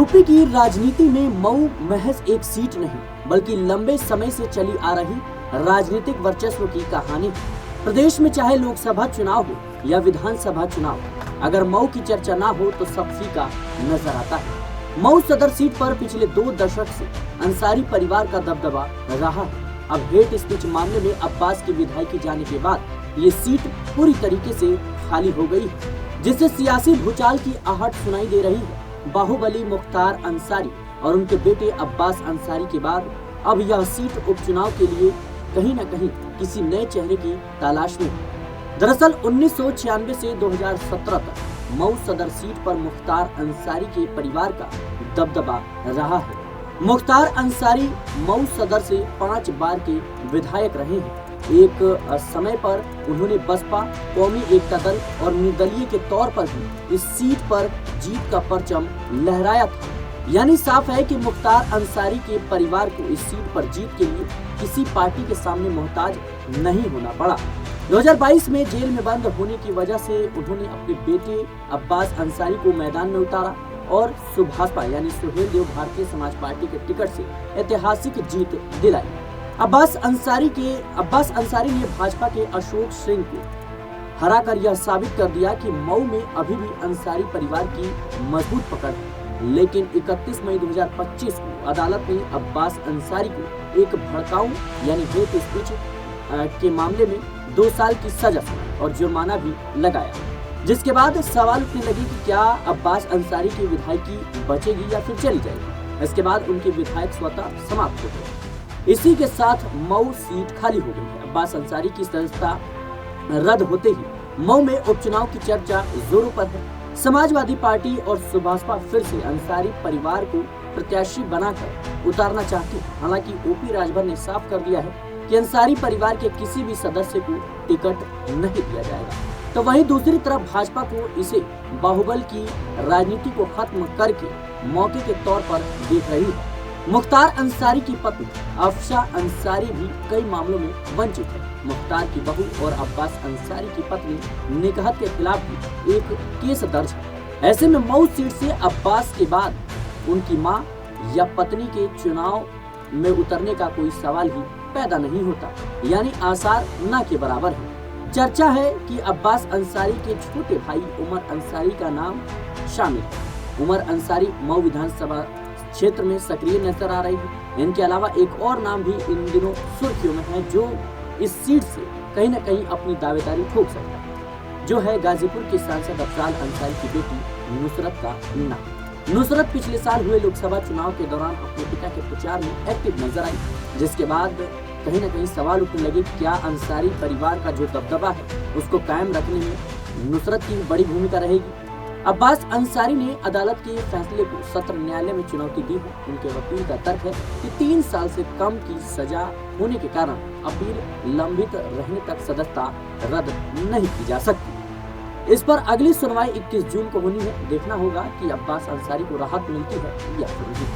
UP की राजनीति में मऊ महज एक सीट नहीं बल्कि लंबे समय से चली आ रही राजनीतिक वर्चस्व की कहानी है। प्रदेश में चाहे लोकसभा चुनाव हो या विधानसभा चुनाव, अगर मऊ की चर्चा ना हो तो सब फीका नजर आता है। मऊ सदर सीट पर पिछले 2 दशक से अंसारी परिवार का दबदबा रहा है। अब हेट स्पीच मामले में अब्बास की विधायकी जाने के बाद ये सीट पूरी तरीके से खाली हो गई है, जिससे सियासी भूचाल की आहट सुनाई दे रही है। बाहुबली मुख्तार अंसारी और उनके बेटे अब्बास अंसारी के बाद अब यह सीट उपचुनाव के लिए कहीं न कहीं किसी नए चेहरे की तलाश में है। दरअसल 1996 से 2017 तक मऊ सदर सीट पर मुख्तार अंसारी के परिवार का दबदबा रहा है। मुख्तार अंसारी मऊ सदर से 5 बार के विधायक रहे हैं। एक समय पर उन्होंने बसपा, कौमी एकता दल और निर्दलीय के तौर पर भी इस सीट पर जीत का परचम लहराया था। यानी साफ है कि मुख्तार अंसारी के परिवार को इस सीट पर जीत के लिए किसी पार्टी के सामने मोहताज नहीं होना पड़ा। 2022 में जेल में बंद होने की वजह से उन्होंने अपने बेटे अब्बास अंसारी को मैदान में उतारा और सुभाषपा यानी सुहेल देव भारतीय समाज पार्टी के टिकट से ऐतिहासिक जीत दिलाई। अब्बास अंसारी ने भाजपा के अशोक सिंह को हराकर यह साबित कर दिया कि मऊ में अभी भी अंसारी परिवार की मजबूत पकड़ है। लेकिन 31 मई 2025 को अदालत ने अब्बास अंसारी को एक भड़काऊ यानी हेट स्पीच के मामले में 2 साल की सजा सुनाई और जुर्माना भी लगाया, जिसके बाद सवाल उठने लगे कि क्या अब्बास अंसारी की विधायकी बचेगी या फिर चली जाएगी। इसके बाद उनके विधायक स्वतः समाप्त हो गए। इसी के साथ मऊ सीट खाली हो गई है। अब्बास अंसारी की सदस्यता रद्द होते ही मऊ में उपचुनाव की चर्चा जोरों पर है। समाजवादी पार्टी और सुभाषपा फिर से अंसारी परिवार को प्रत्याशी बनाकर उतारना चाहती है। हालांकि ओपी राजभर ने साफ कर दिया है कि अंसारी परिवार के किसी भी सदस्य को टिकट नहीं दिया जाएगा। तो वहीं दूसरी तरफ भाजपा को इसे बाहुबल की राजनीति को खत्म करके मौके के तौर पर देख रही है। मुख्तार अंसारी की पत्नी अफशा अंसारी भी कई मामलों में वंचित है। मुख्तार की बहू और अब्बास अंसारी की पत्नी निकहत के खिलाफ भी एक केस दर्ज है। ऐसे में मऊ सीट से अब्बास के बाद उनकी मां या पत्नी के चुनाव में उतरने का कोई सवाल ही पैदा नहीं होता, यानी आसार न के बराबर है। चर्चा है कि अब्बास अंसारी के छोटे भाई उमर अंसारी का नाम शामिल है। उमर अंसारी मऊ विधानसभा क्षेत्र में सक्रिय नजर आ रही है। इनके अलावा एक और नाम भी इन दिनों सुर्खियों में है, जो इस सीट से कहीं न कहीं अपनी दावेदारी ठोक सकता है, जो है गाजीपुर के सांसद अफजाल अंसारी की बेटी नुसरत का नाम। नुसरत पिछले साल हुए लोकसभा चुनाव के दौरान अपने पिता के प्रचार में एक्टिव नजर आई, जिसके बाद कहीं न कहीं सवाल उठने लगे क्या अंसारी परिवार का जो दबदबा है उसको कायम रखने में नुसरत की बड़ी भूमिका रहेगी। अब्बास अंसारी ने अदालत के फैसले को सत्र न्यायालय में चुनौती दी है। उनके वकील का तर्क है कि 3 साल से कम की सजा होने के कारण अपील लंबित रहने तक सदस्यता रद्द नहीं की जा सकती। इस पर अगली सुनवाई 21 जून को होनी है। देखना होगा कि अब्बास अंसारी को राहत मिलती है या फिर नहीं।